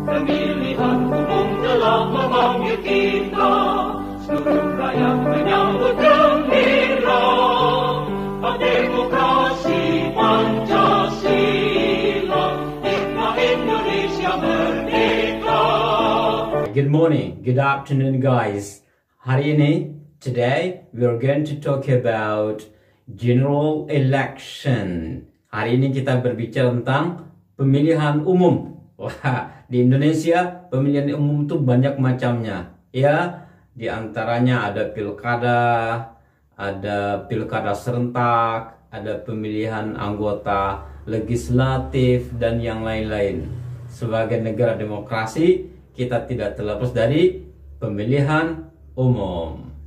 Pemilihan umum telah memanggil kita, seluruh rakyat menyambut gembira. Demokrasi Pancasila, hikmah Indonesia merdeka. Good morning, good afternoon guys. Hari ini, today we are going to talk about general election. Hari ini kita berbicara tentang pemilihan umum. Wah, di Indonesia pemilihan umum itu banyak macamnya. Ya, di antaranya ada pilkada serentak, ada pemilihan anggota legislatif dan yang lain-lain. Sebagai negara demokrasi, kita tidak terlepas dari pemilihan umum.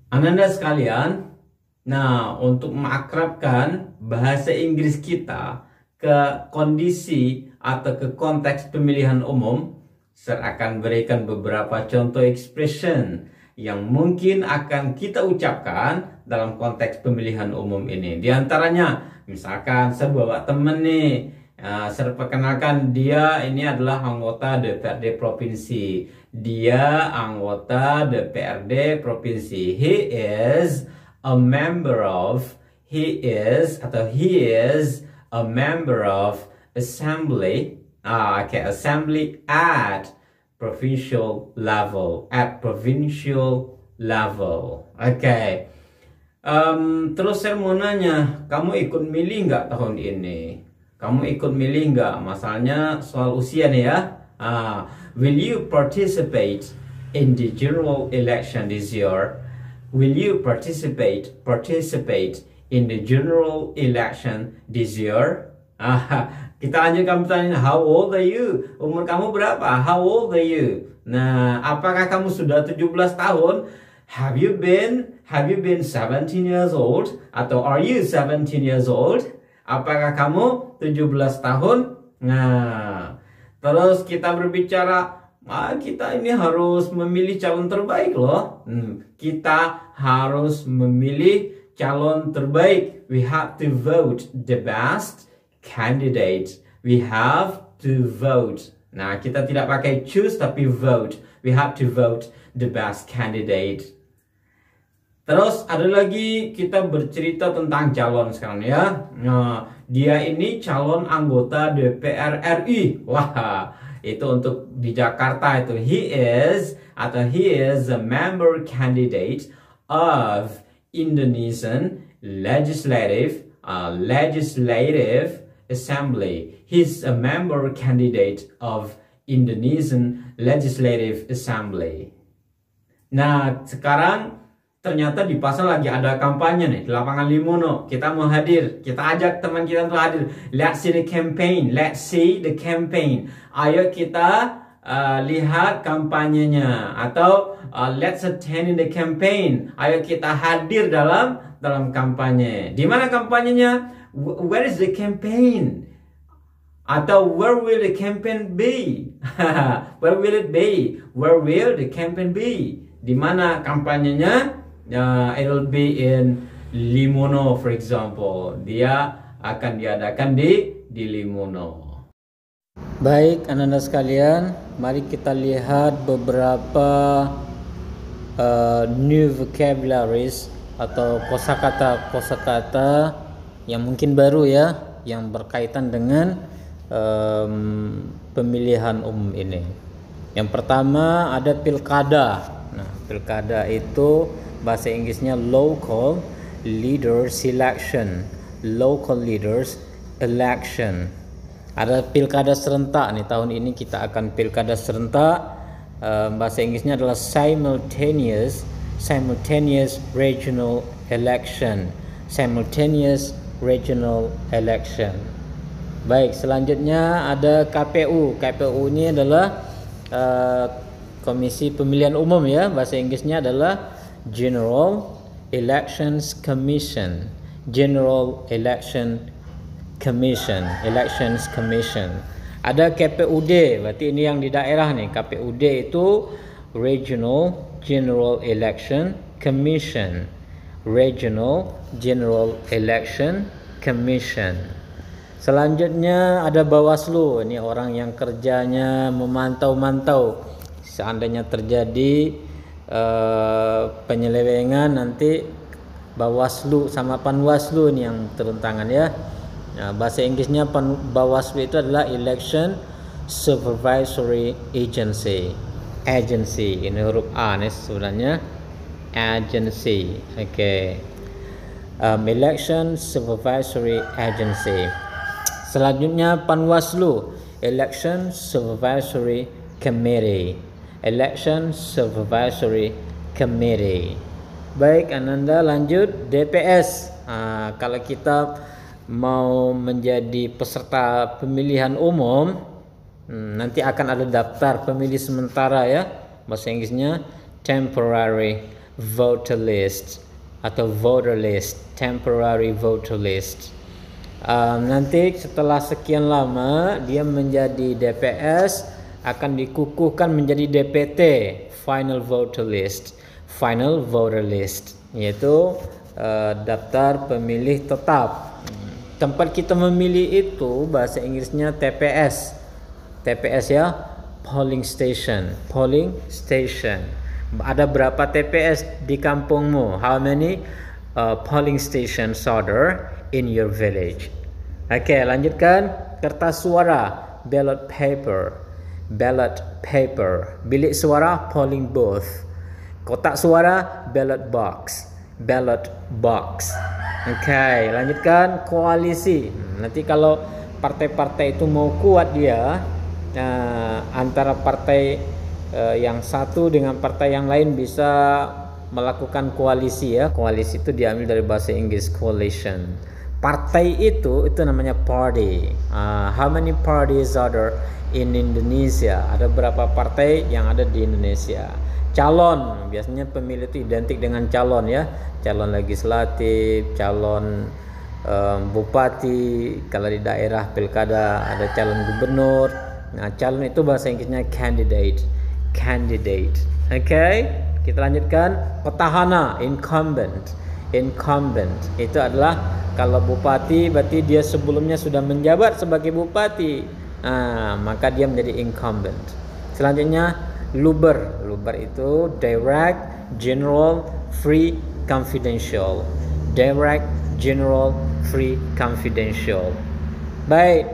Ananda sekalian, nah untuk mengakrabkan bahasa Inggris kita ke kondisi atau ke konteks pemilihan umum, saya akan berikan beberapa contoh expression yang mungkin akan kita ucapkan dalam konteks pemilihan umum ini. Di antaranya, misalkan saya bawa temen nih, saya perkenalkan dia ini adalah anggota DPRD Provinsi. Dia anggota DPRD Provinsi. He is a member of, he is a member of assembly, assembly at provincial level, Okay. Terus saya mau nanya, kamu ikut milih nggak tahun ini? Kamu ikut milih nggak? Masalahnya soal usia nih ya. Will you participate in the general election this year? Will you participate in the general election this year? Kita lanjutkan pertanyaan, how old are you? Umur kamu berapa? How old are you? Nah, apakah kamu sudah 17 tahun? Have you been 17 years old? Atau are you 17 years old? Apakah kamu 17 tahun? Nah, terus kita berbicara, kita ini harus memilih calon terbaik loh. Kita harus memilih calon terbaik. We have to vote the best candidate. We have to vote. Nah, kita tidak pakai choose tapi vote. We have to vote the best candidate. Terus ada lagi, kita bercerita tentang calon sekarang ya. Nah, dia ini calon anggota DPR RI. Wah, itu untuk di Jakarta itu. He is a member candidate of Indonesian Legislative Assembly. He's a member candidate of Indonesian Legislative Assembly. Nah, sekarang ternyata di pasar lagi ada kampanye nih di lapangan Limono. Kita mau hadir, kita ajak teman kita untuk hadir. Let's see the campaign. Ayo kita lihat kampanyenya, atau let's attend in the campaign. Ayo kita hadir dalam kampanye. Di mana kampanyenya? Where is the campaign? Atau where will the campaign be? Where will it be? Where will the campaign be? Di mana kampanyenya? It will be in Limono, for example. Dia akan diadakan di Limono. Baik, anak-anak sekalian, mari kita lihat beberapa new vocabularies atau kosakata yang mungkin baru ya, yang berkaitan dengan pemilihan umum ini. Yang pertama ada pilkada. Nah, pilkada itu bahasa Inggrisnya local leaders election. Ada pilkada serentak nih, tahun ini kita akan pilkada serentak. Bahasa Inggrisnya adalah simultaneous regional election. Baik, selanjutnya ada KPU. KPU ini adalah Komisi Pemilihan Umum ya. Bahasa Inggrisnya adalah General Elections Commission. Ada KPUD, berarti ini yang di daerah nih. KPUD itu General Election Commission. Selanjutnya ada Bawaslu. Ini orang yang kerjanya memantau-mantau. Seandainya terjadi penyelewengan, nanti Bawaslu sama Panwaslu ini yang turun tangan ya. Nah, bahasa Inggrisnya Bawaslu itu adalah Election Supervisory Agency. Agency, ini huruf A nih sebenarnya. Agency, oke. Election Supervisory Agency. Selanjutnya Panwaslu, Election Supervisory Committee. Election Supervisory Committee. Baik, Ananda lanjut DPS. Kalau kita mau menjadi peserta pemilihan umum, nanti akan ada daftar pemilih sementara ya. Bahasa Inggrisnya temporary voter list atau voter list, temporary voter list. Nanti setelah sekian lama dia menjadi DPS, akan dikukuhkan menjadi DPT, final voter list, final voter list, yaitu daftar pemilih tetap. Tempat kita memilih itu bahasa Inggrisnya TPS. TPS ya, polling station, polling station. Ada berapa TPS di kampungmu? How many polling stations are there in your village? Oke, lanjutkan. Kertas suara, ballot paper, ballot paper. Bilik suara, polling booth. Kotak suara, ballot box, ballot box. Oke, lanjutkan. Koalisi. Nanti kalau partai-partai itu mau kuat dia, antara partai yang satu dengan partai yang lain bisa melakukan koalisi ya. Koalisi itu diambil dari bahasa Inggris coalition. Partai itu namanya party. How many parties are there in Indonesia? Ada berapa partai yang ada di Indonesia? Calon, biasanya pemilih itu identik dengan calon ya. Calon legislatif, calon bupati. Kalau di daerah pilkada ada calon gubernur. Nah, calon itu bahasa Inggrisnya candidate. Candidate. Oke, kita lanjutkan. Petahana, incumbent. Incumbent itu adalah kalau bupati berarti dia sebelumnya sudah menjabat sebagai bupati. Maka dia menjadi incumbent. Selanjutnya luber. Luber itu direct, general, free, confidential. Direct, general, free, confidential. Baik.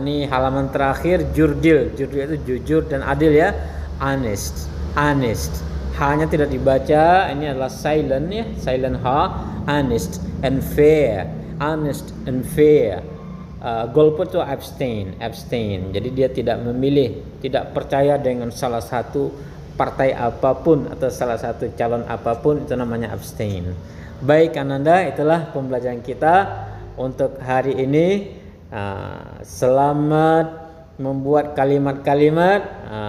Ini halaman terakhir, jurdil. Jurdil itu jujur dan adil ya. Honest. Honest. H-nya tidak dibaca. Ini adalah silent ya. Silent H. Honest and fair. Honest and fair. Golput itu abstain. Abstain. Jadi dia tidak memilih, tidak percaya dengan salah satu partai apapun atau salah satu calon apapun, itu namanya abstain. Baik Ananda, itulah pembelajaran kita untuk hari ini. Selamat membuat kalimat-kalimat.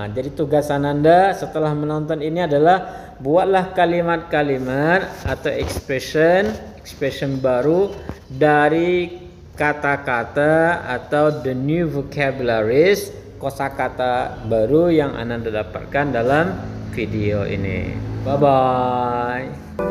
Jadi tugas Ananda setelah menonton ini adalah buatlah kalimat-kalimat atau expression baru dari kata-kata atau the new vocabularies, kosakata baru yang Ananda dapatkan dalam video ini. Bye bye.